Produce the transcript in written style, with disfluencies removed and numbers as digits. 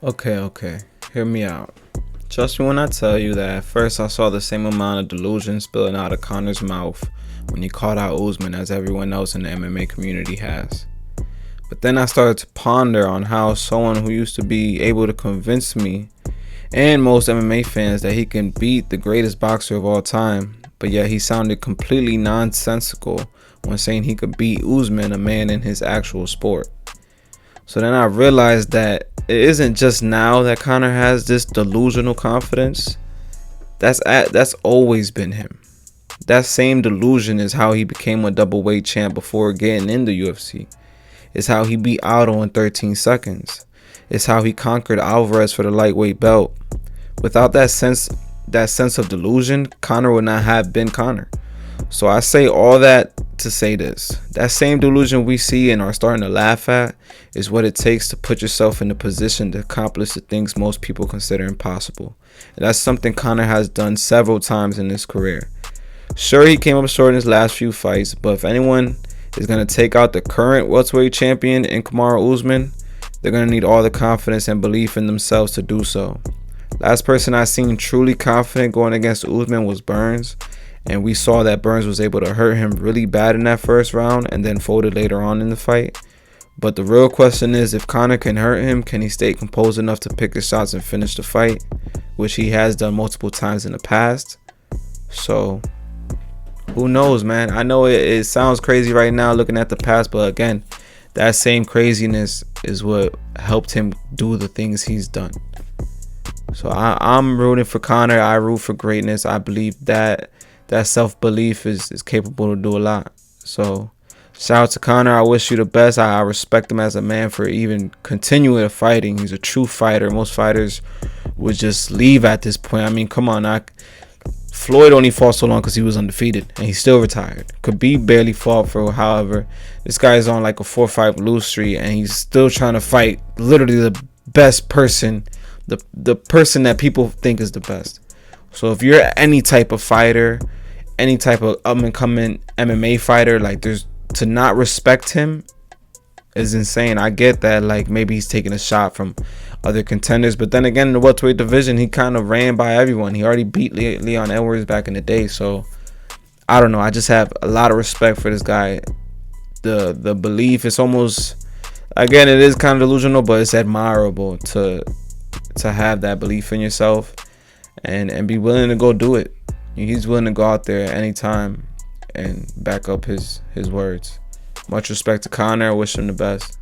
Okay. Hear me out. Trust me when I tell you that at first I saw the same amount of delusion spilling out of Conor's mouth when he called out Usman as everyone else in the MMA community has. But then I started to ponder on how someone who used to be able to convince me and most MMA fans that he can beat the greatest boxer of all time, but yet he sounded completely nonsensical when saying he could beat Usman, a man in his actual sport. So then I realized that it isn't just now that Conor has this delusional confidence. That's always been him. That same delusion is how he became a double weight champ before getting in the UFC. It's how he beat Aldo in 13 seconds. It's how he conquered Alvarez for the lightweight belt. Without that sense of delusion, Conor would not have been Conor. So I say all that to say this. That same delusion we see and are starting to laugh at is what it takes to put yourself in a position to accomplish the things most people consider impossible. And that's something Conor has done several times in his career. Sure, he came up short in his last few fights, but if anyone is going to take out the current welterweight champion in Kamaru Usman, they're going to need all the confidence and belief in themselves to do so. Last person I seen truly confident going against Usman was Burns, and we saw that Burns was able to hurt him really bad in that first round and then folded later on in the fight. But the real question is, if Conor can hurt him, can he stay composed enough to pick his shots and finish the fight, which he has done multiple times in the past. So who knows, man? I know it sounds crazy right now looking at the past, but again, that same craziness is what helped him do the things he's done. So I'm rooting for Conor. I root for greatness. I believe that self-belief is capable to do a lot. So shout out to Conor. I wish you the best. I respect him as a man for even continuing fighting. He's a true fighter. Most fighters would just leave at this point. I mean, come on. Floyd only fought so long because he was undefeated and he's still retired. Khabib barely fought for, however, this guy is on like a 4-5 lose streak and he's still trying to fight literally the best person, the person that people think is the best. So if you're any type of fighter, any type of up and coming MMA fighter, like to not respect him is insane. I get that, like maybe he's taking a shot from other contenders, but then again in the welterweight division he kind of ran by everyone. He already beat Leon Edwards back in the day. So I don't know, I just have a lot of respect for this guy. The belief is almost, again, it is kind of delusional, but it's admirable to have that belief in yourself and be willing to go do it. He's willing to go out there anytime and back up his words. Much respect to Conor. I wish him the best.